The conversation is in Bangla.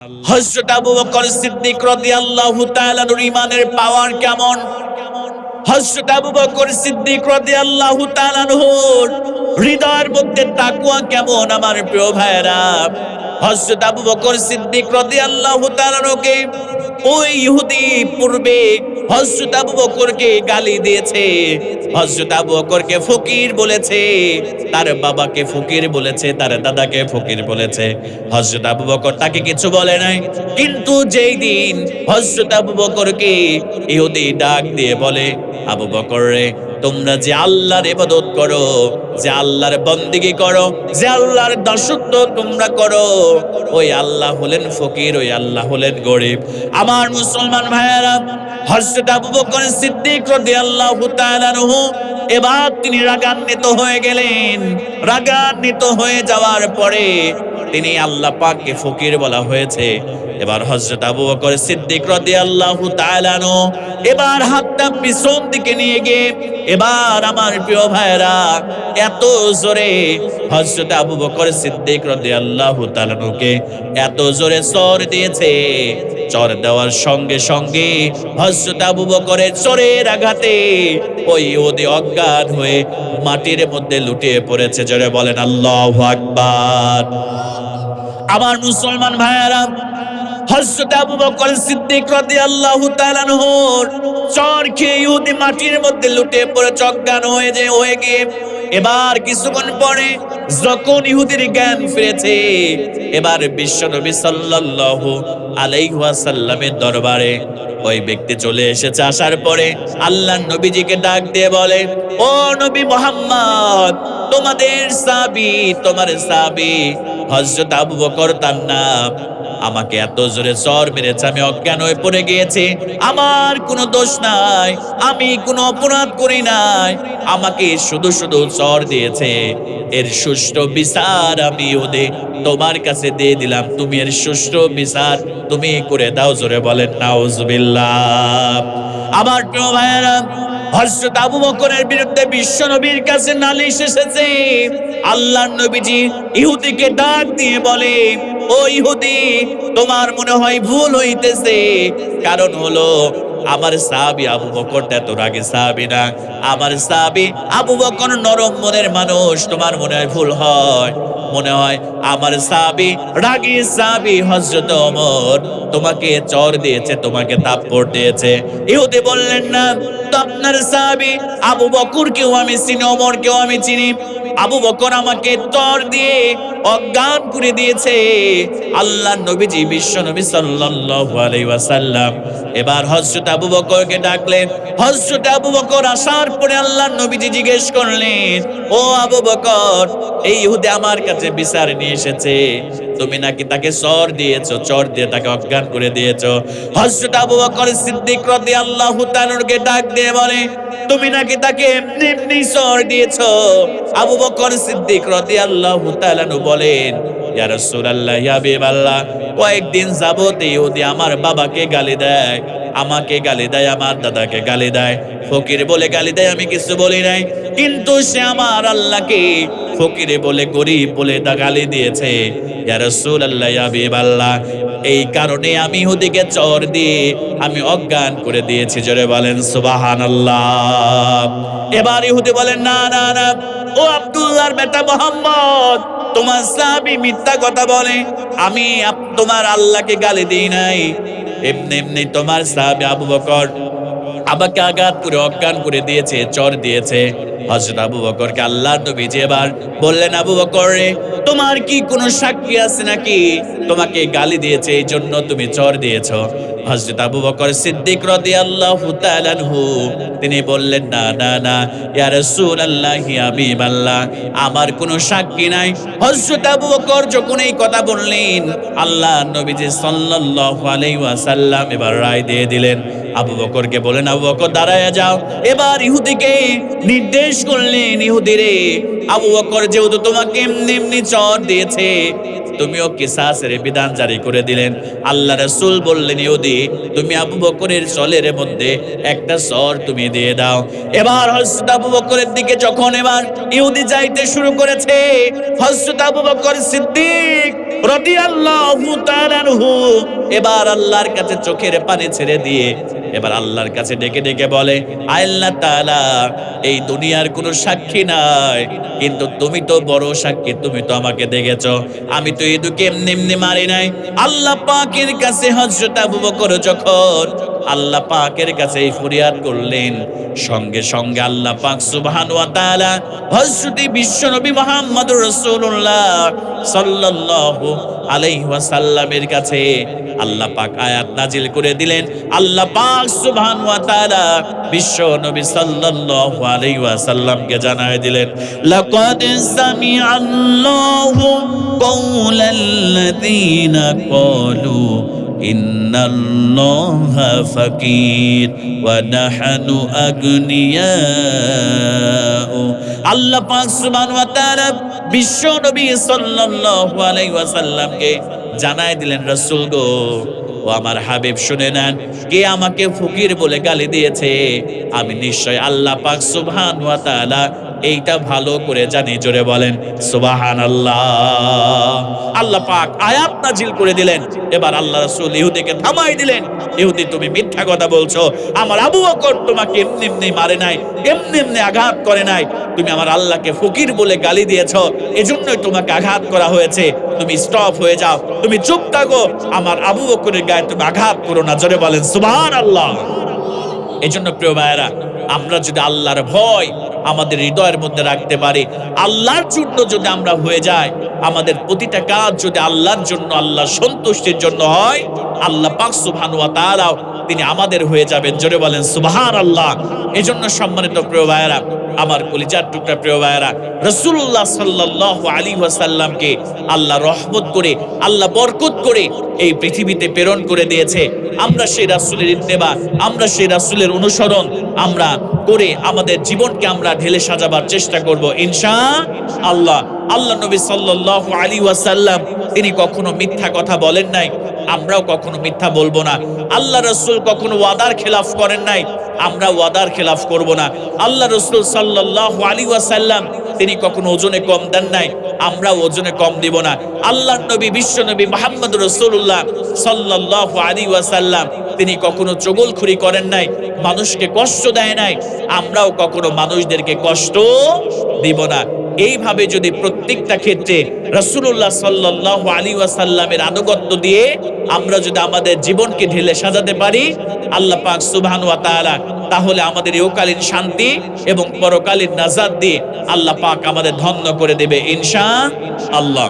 হযরত আবু বকর সিদ্দিক রাদিয়াল্লাহু তাআলা আনহুর ঈমানের পাওয়ার কেমন? হযরত আবু বকর সিদ্দিক রাদিয়াল্লাহু তাআলা আনহুর হৃদয়ের মধ্যে তাকওয়া কেমন আমার প্রিয় ভাইরা? হযরত আবু বকর সিদ্দিক রাদিয়াল্লাহু তাআলা আনহুকে ওই ইহুদি পূর্বে হযরত আবু বকরকে গালি দিয়েছে, হযরত আবু বকরকে ফকির বলেছে, তার বাবাকে ফকির বলেছে, তার দাদাকে ফকির বলেছে। হযরত আবু বকর তাকে কিছু বলে নাই, কিন্তু যেই দিন হযরত আবু বকরকে ইহুদি ডাক দিয়ে বলে, আবু বকর রে, তোমরা যে আল্লাহর ইবাদত করো, যে আল্লাহর বন্দেগী করো, যে আল্লাহর দাসত্ব তোমরা করো, ওই আল্লাহ হলেন ফকির, ওই আল্লাহ হলেন গরিব। আমার মুসলমান ভাইয়েরা, হযরত আবু বকর সিদ্দিক রাদিয়াল্লাহু তাআলা আনহু এবার তিনি রাগান্বিত হয়ে গেলেন। রাগান্বিত হয়ে যাওয়ার পরে তিনি আল্লাহ পাককে ফকির বলা হয়েছে। এবার হযরত আবু বকর সিদ্দিক রাদিয়াল্লাহু তাআলা আনহু এবার হাতটা পিছন দিকে নিয়ে গিয়ে এবার আমার প্রিয় ভাইরা এত জোরে হযরত আবু বকর সিদ্দিক রাদিয়াল্লাহু তাআলা আনহুকে এত জোরে চর দিয়েছে, চর দেওয়ার সঙ্গে সঙ্গে হযরত আবু বকরের চরের আঘাতে ওই ইহুদি অজ্ঞান হয়ে মাটির মধ্যে লুটিয়ে পড়েছে। জোরে বলেন আল্লাহু আকবার। আমার মুসলমান ভাইয়েরা, হযরত আবু বকর সিদ্দিক রাদিয়াল্লাহু তাআলা আনহুর চর খেয়ে ইহুদি মাটির মধ্যে লুটিয়ে পড়ে অজ্ঞান হয়ে গিয়ে এবার কিছুক্ষণ পরে যখন ইহুদির জ্ঞান ফিরেছে, এবার বিশ্বনবী সাল্লাল্লাহু আলাইহি ওয়াসাল্লামের দরবারে ওই ব্যক্তি চলে এসেছে। আসার পরে আল্লাহর নবীজিকে ডাক দিয়ে বলে, ও নবী মুহাম্মদ, তোমাদের সাহাবী, তোমার সাহাবী হযরত আবু বকর তার নাম, আমাকে এত জোরে চর মেরেছে, আমি অজ্ঞান হয়ে পড়ে গিয়েছি। আমার কোনো দোষ নাই, আমি কোনো অপরাধ করি নাই, আমাকে শুধু শুধু চর দিয়েছে। এর সুষ্ঠু বিচার আমি ওদের তোমার কাছে দিয়ে দিলাম, তুমি এর সুষ্ঠু বিচার তুমি করে দাও। জোরে বলেন নাউজুবিল্লাহ। আমার প্রিয় ভাইয়েরা, হযরত আবু বকরের বিরুদ্ধে বিশ্বনবীর কাছে নালিশ এসেছে। আল্লাহর নবীজি ইহুদিকে ডাক দিয়ে বলে, ও ইহুদি, তোমার মনে হয় ভুল হইতেছে। কারণ হলো আমার সাহাবী আবু বকর এত রাগী সাহাবী না, আমার সাহাবী আবু বকর নরম মনের মানুষ। তোমার মনে হয় ভুল হয়, মনে হয় আমার সাহাবী রাগী সাহাবী হযরত ওমর তোমাকে চর দিয়েছে, তোমাকে থাপ্পড় দিয়েছে। ইহুদি বললেন, না তো আপনার সাহাবী আবু বকরকেও আমি চিনি, ওমরকেও আমি চিনি। আবু বকর আমাকে চর দিয়ে অজ্ঞান করে দিয়েছে। আল্লাহর নবীজি বিশ্বনবী সাল্লাল্লাহু আলাইহি ওয়াসাল্লাম এবার হযরত আবু বকরকে ডাকলেন। হযরত আবু বকর আসার পরে আল্লাহর নবীজি জিজ্ঞেস করলেন, ও আবু বকর, এই ইহুদি আমার কাছে বিচার নিয়ে এসেছে, তুমি নাকি তাকে চর দিয়েছো, চর দিয়ে তাকে অজ্ঞান করে দিয়েছো। হযরত আবু বকর সিদ্দিক রাদিয়াল্লাহু তাআলা কে ডাক দিয়ে বলে, তুমি নাকি তাকে এমনি এমনি চর দিয়েছো। আবু বকর সিদ্দিক রাদিয়াল্লাহু তাআলা বলেন, ইয়া রাসূলুল্লাহ, ইয়া হাবিবাল্লাহ, কয়েকদিন যাবত ইহুদি আমার বাবাকে গালি দেয়, আমাকে গালি দেয়, আমার দাদাকে গালি দেয়, ফকির বলে গালি দেয়, আমি কিছু বলি নাই, কিন্তু সে আমার আল্লাহকে ফকির বলে, গরিব বলে তা গালি দিয়েছে। ইয়া রাসূলুল্লাহ, ইয়া হাবিবাল্লাহ, এই কারণে আমি ইহুদিকে চর দিয়ে আমি অজ্ঞান করে দিয়েছি। জোরে বলেন সুবহানাল্লাহ। এবার ইহুদি বলেন, না না না, ও আব্দুল্লাহর বেটা মুহাম্মদ, তোমার সাহাবী মিথ্যা কথা বলে, আমি তোমার আল্লাহকে গালি দিই নাই। এমনি এমনি তোমার সাহাবী আবু বকর আমাকে আঘাত করে অজ্ঞান করে দিয়েছে, চর দিয়েছে। হযরত আবু বকরকে আল্লাহর নবী এবার বললেন, আবু বকর রে, তোমার কি কোনো সাক্ষী আছে নাকি তোমাকে গালি দিয়েছে এই জন্য তুমি চর দিয়েছো? হযরত আবু বকর সিদ্দিক রাদিয়াল্লাহু তাআলা আনহু তিনি বললেন, না না না, ইয়া রাসূলুল্লাহ, ইয়া হাবিবাল্লাহ, আমার কোনো সাক্ষী নাই। হযরত আবু বকর যখন এই কথা বললেন, আল্লাহর নবীজি সাল্লাল্লাহু আলাইহি ওয়াসাল্লাম এবার রায় দিয়ে দিলেন। আবু বকরকে বলেন, আবু বকর দাঁড়ায়া যাও। এবার ইহুদিকে নির্দেশ করলেন, ইহুদি রে, আবু বকর যেহেতু তোমাকে এমনি এমনি চর দিয়েছে, তুমিও কিসাসের বিধান জারি করে দিলেন। আল্লাহ রাসূল বললেন, ইহুদি, তুমি আবু বকরের চলের মধ্যে একটা চর তুমি দিয়ে দাও। এবার হযরত আবু বকরের দিকে যখন এবার ইহুদি যাইতে শুরু করেছে, হযরত আবু বকর সিদ্দিক রাদিয়াল্লাহু তাআলা আনহু এবার আল্লাহর কাছে চোখের পানি ছেড়ে দিয়ে এবার আল্লাহর কাছে ডেকে ডেকে বলে, আল্লাহ তাআলা, এই দুনিয়ার কোনো সাক্ষী নাই, কিন্তু তুমি তো বড় সাক্ষী, তুমি তো আমাকে দেখেছো, আমি তো ইঁদুরকে এমনি এমনি মারি নাই। আল্লাহ পাকের কাছে হযরত আবু বকর যখন আল্লাহ পাকের কাছে এই ফরিয়াদ করলেন, সঙ্গে সঙ্গে আল্লাহ পাক সুবহানাহু ওয়া তাআলা হযরত বিশ্বনবী মুহাম্মদুর রাসূলুল্লাহ সাল্লাল্লাহু আলাইহি ওয়াসাল্লামের কাছে আল্লাহ পাক আয়াত নাজিল করে দিলেন। আল্লাহ পাক সুবহানাহু ওয়া তাআলা বিশ্বনবী সাল্লাল্লাহু আলাইহি ওয়াসাল্লামকে জানায় দিলেন, লাকাদ সামিআল্লাহু কাওলাল্লাযীনা ক্বালু ইন্নাল্লাহা ফাকীর ওয়া নাহনু আগনিয়া। আল্লাহ পাক সুবহানাহু ওয়া তাআলা বিশ্বনবী সাল্লাল্লাহু আলাইহি ওয়াসাল্লামকে জানায় দিলেন, রাসূল গো, ও আমার হাবিব শুনে নেন, কে আমাকে ফকির বলে গালি দিয়েছে, আমি নিশ্চয় আল্লাহ পাক সুবহানাহু ওয়া তাআলা এইটা ভালো করে জানি। জোরে বলেন সুবহানাল্লাহ। আল্লাহ পাক আয়াত নাজিল করে দিলেন। এবার আল্লাহ রাসূল ইহুদিকে থামাই দিলেন, ইহুদি তুমি মিথ্যা কথা বলছো, আমার আবু বকর তোমাকে এমনি এমনি মারে নাই, এমনি এমনি আঘাত করে নাই, তুমি আমার আল্লাহকে ফকির বলে গালি দিয়েছো, এজন্যই তোমাকে আঘাত করা হয়েছে, তুমি স্টপ হয়ে যাও, তুমি চুপ থাকো, আমার আবু বকরের গায়ে তুমি আঘাত করো না। জোরে বলেন সুবহানাল্লাহ। এজন্য প্রিয় ভাইয়েরা, আমরা যদি আল্লাহর ভয় আমাদের হৃদয়ের মধ্যে রাখতে পারি, আল্লাহর জন্য যদি আমরা হয়ে যাই, আমাদের প্রতিটা কাজ যদি আল্লাহর জন্য, আল্লাহর সন্তুষ্টির জন্য হয়, আল্লাহ পাক সুবহানাহু ওয়া তাআলা তিনি আমাদের হয়ে যাবেন। জোরে বলেন সুবহানাল্লাহ। এজন্য সম্মানিত প্রিয় ভাইয়েরা, আমার কলিজার টুকরা প্রিয় ভাইয়েরা, রাসূলুল্লাহ সাল্লাল্লাহু আলাইহি ওয়াসাল্লামকে আল্লাহ রহমত করে, আল্লাহ বরকত করে এই পৃথিবীতে প্রেরণ করে দিয়েছে। আমরা সেই রাসূলের ইত্তেবা, আমরা সেই রাসূলের অনুসরণ আমরা করে আমাদের জীবনকে আমরা ঢেলে সাজাবার চেষ্টা করব ইনশাআল্লাহ। আল্লাহ নবী সাল্লাল্লাহু আলাইহি ওয়াসাল্লাম তিনি কখনো মিথ্যা কথা বলেন নাই, আমরাও কখনো মিথ্যা বলবো না। আল্লাহ রাসূল কখনো ওয়াদার খেলাফ করেন নাই, আমরা ওয়াদার খেলাফ করব না। আল্লাহ রাসূল সাল্লাল্লাহু আলাইহি ওয়াসাল্লাম তিনি কখনো ওজনে কম দেন নাই, আমরা ওজনে কম দিব না। আল্লাহর নবী বিশ্বনবী মুহাম্মদুর রাসূলুল্লাহ সাল্লাল্লাহু আলাইহি ওয়াসাল্লাম তিনি কখনো চগলখুরি করেন নাই, মানুষকে কষ্ট দেয় নাই, আমরাও কখনো মানুষদেরকে কষ্ট দিব না। এইভাবে যদি প্রত্যেকটা ক্ষেত্রে রাসূলুল্লাহ সাল্লাল্লাহু আলাইহি ওয়াসাল্লামের আনুগত্য দিয়ে আমরা যদি আমাদের জীবনকে ঢেলে সাজাতে পারি, আল্লাহ পাক সুবহানাহু ওয়া তাআলা তাহলে আমাদের ইহকালীন শান্তি এবং পরকালীন নাজাত দিয়ে আল্লাহ পাক আমাদের ধন্য করে দেবে ইনশাআল্লাহ।